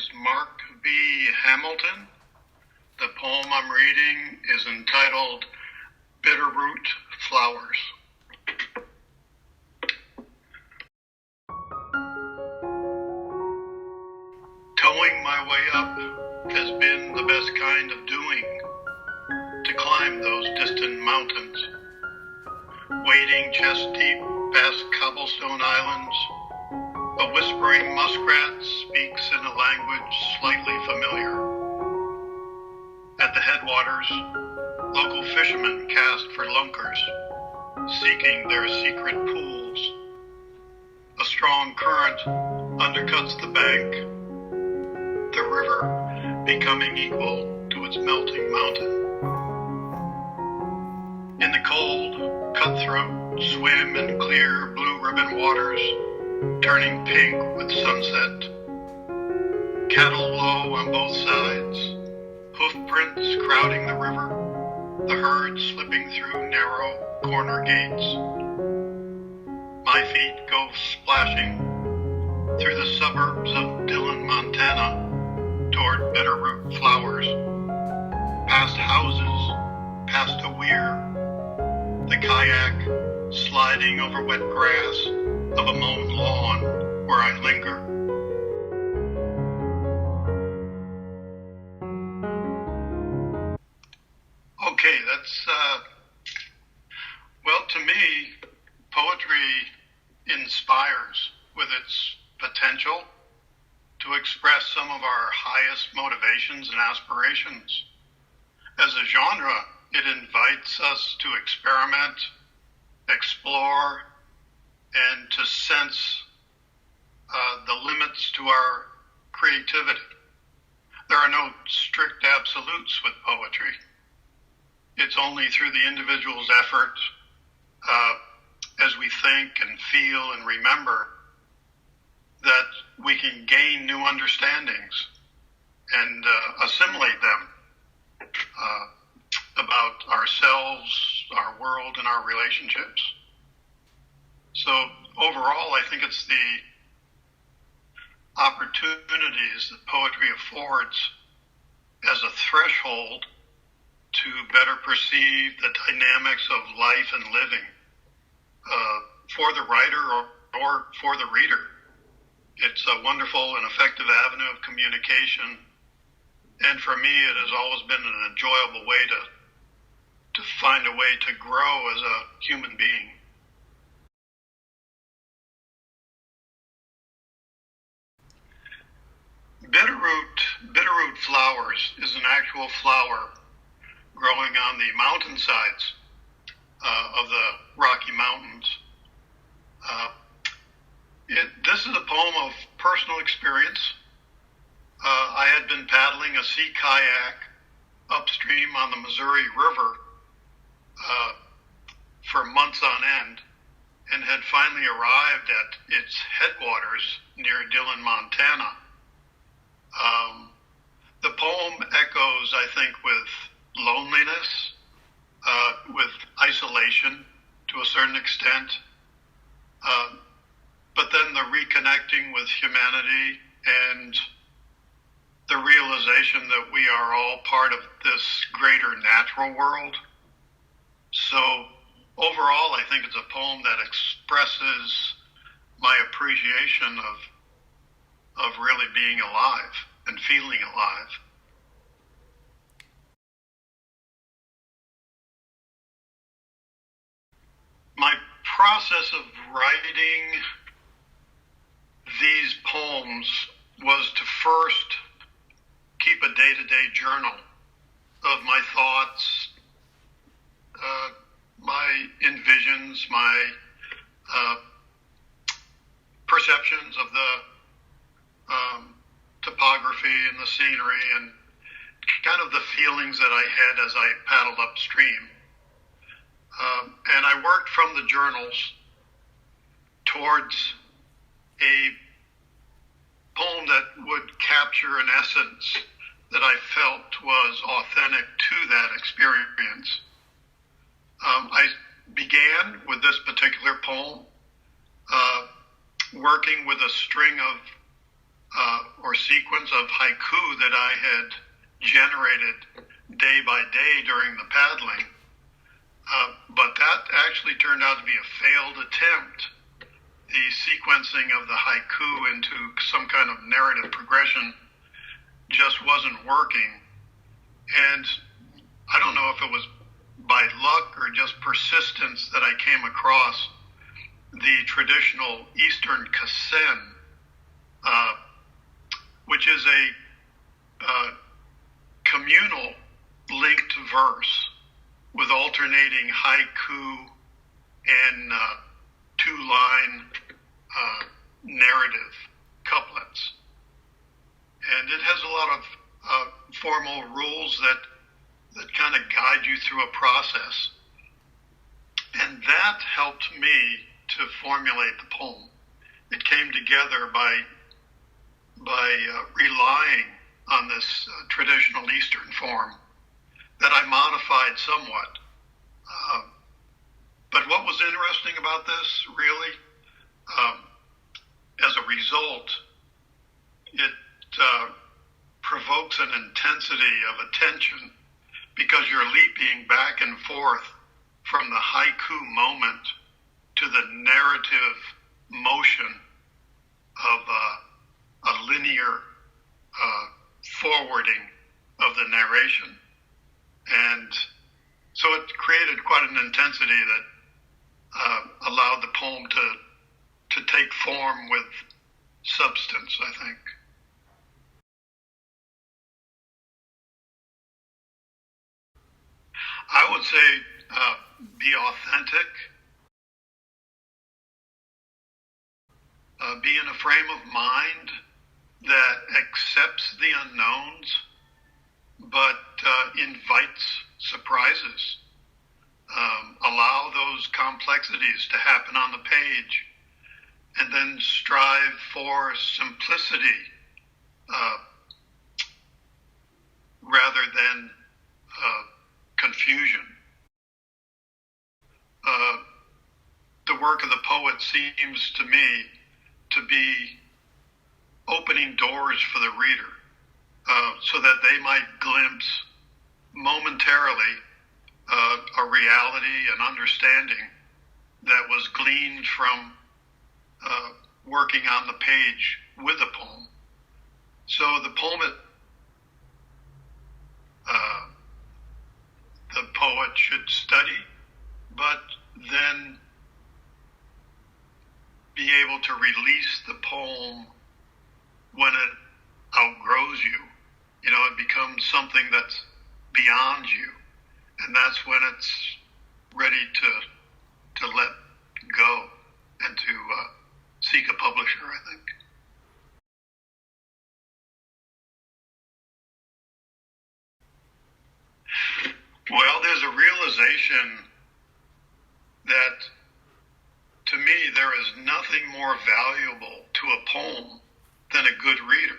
is Mark B. Hamilton. The poem I'm reading is entitled Bitterroot Flowers. Towing my way up has been the best kind of doing, to climb those distant mountains, wading chest deep past cobblestone islands. A whispering muskrat speaks in a language slightly familiar. At the headwaters, local fishermen cast for lunkers, seeking their secret pools. A strong current undercuts the bank, the river becoming equal to its melting mountain. In the cold, cutthroat swim in clear blue ribbon waters, turning pink with sunset. Cattle low on both sides, hoof prints crowding the river, the herd slipping through narrow corner gates. My feet go splashing through the suburbs of Dillon, Montana, toward Bitterroot Flowers, past houses, past a weir, the kayak sliding over wet grass of a mown lawn where I linger. Okay, well, to me, poetry inspires with its potential to express some of our highest motivations and aspirations. As a genre, it invites us to experiment, explore, and to sense the limits to our creativity. There are no strict absolutes with poetry. It's only through the individual's effort, as we think and feel and remember, that we can gain new understandings and assimilate them about ourselves, our world, and our relationships. So overall, I think it's the opportunities that poetry affords as a threshold to better perceive the dynamics of life and living for the writer or for the reader. It's a wonderful and effective avenue of communication, and for me it has always been an enjoyable way to find a way to grow as a human being. Bitterroot Flowers is an actual flower growing on the mountainsides of the Rocky Mountains. This is a poem of personal experience. I had been paddling a sea kayak upstream on the Missouri River for months on end, and had finally arrived at its headwaters near Dillon, Montana. The poem echoes, I think, with loneliness, with isolation to a certain extent, but then the reconnecting with humanity and the realization that we are all part of this greater natural world. So overall, I think it's a poem that expresses my appreciation of really being alive and feeling alive. My process of writing these poems was to first keep a day-to-day journal of my thoughts, my envisions, my perceptions of the topography and the scenery, and kind of the feelings that I had as I paddled upstream. And I worked from the journals towards a poem that would capture an essence that I felt was authentic to that experience. I began with this particular poem working with a string of or sequence of haiku that I had generated day by day during the paddling. But that actually turned out to be a failed attempt. The sequencing of the haiku into some kind of narrative progression just wasn't working. And I don't know if it was by luck or just persistence that I came across the traditional Eastern kasen, which is a communal linked verse with alternating haiku and two-line narrative couplets. And it has a lot of formal rules that kind of guide you through a process. And that helped me to formulate the poem. It came together by relying on this traditional Eastern form that I modified somewhat. But what was interesting about this, really, as a result, it provokes an intensity of attention because you're leaping back and forth from the haiku moment to the narrative motion of a linear forwarding of the narration. And so it created quite an intensity that allowed the poem to take form with substance, I think. I would say be authentic, be in a frame of mind that accepts the unknowns, but invites surprises. Allow those complexities to happen on the page, and then strive for simplicity rather than confusion. The work of the poet seems to me to be opening doors for the reader so that they might glimpse momentarily a reality and understanding that was gleaned from working on the page with the poem. So the poet should study, but then be able to release the poem when it outgrows you. You know, it becomes something that's beyond you. And that's when it's ready to let go and to seek a publisher, I think. Well, there's a realization that, to me, there is nothing more valuable to a poem than a good reader.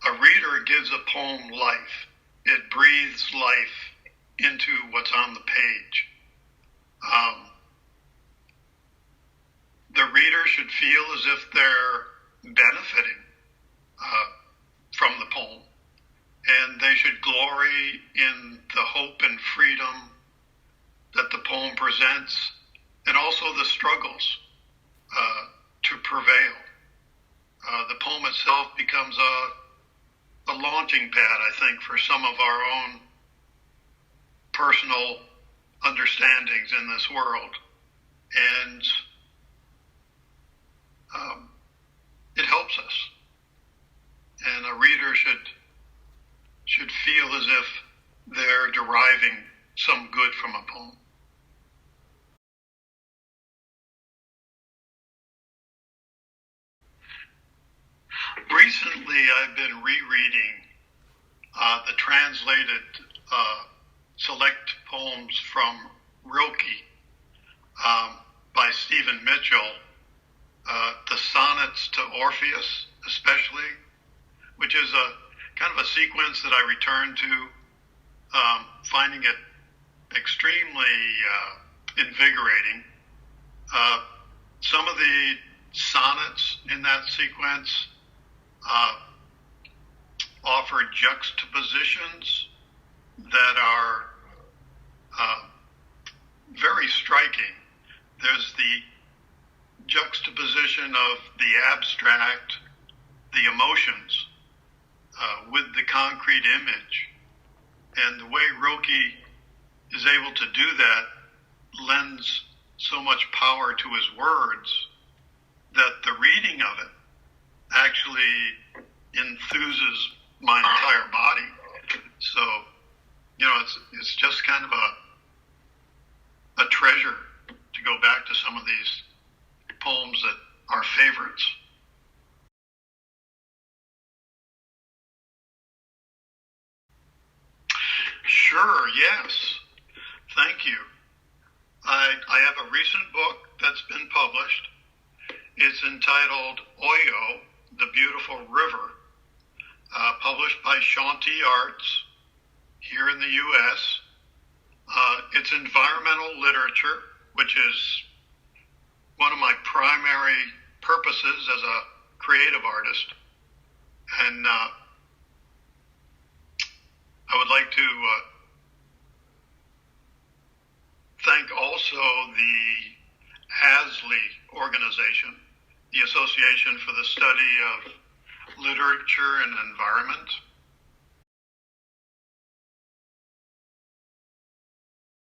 A reader gives a poem life. It breathes life into what's on the page. The reader should feel as if they're benefiting from the poem, and they should glory in the hope and freedom that the poem presents, and also the struggles to prevail. The poem itself becomes a launching pad, I think, for some of our own personal understandings in this world. And it helps us. And a reader should feel as if they're deriving some good from a poem. Recently, I've been rereading the translated select poems from Rilke by Stephen Mitchell, the sonnets to Orpheus especially, which is a kind of a sequence that I return to, finding it extremely invigorating. Some of the sonnets in that sequence offer juxtapositions that are very striking. There's the juxtaposition of the abstract, the emotions, with the concrete image. And the way Rilke is able to do that lends so much power to his words that the reading of it actually enthuses my entire body. So, it's just kind of a treasure to go back to some of these poems that are favorites. Sure, yes. Thank you. I have a recent book that's been published. It's entitled Oyo, the Beautiful River, published by Shanti Arts here in the U.S. It's environmental literature, which is one of my primary purposes as a creative artist. And I would like to thank also the ASLE organization, the Association for the Study of Literature and Environment.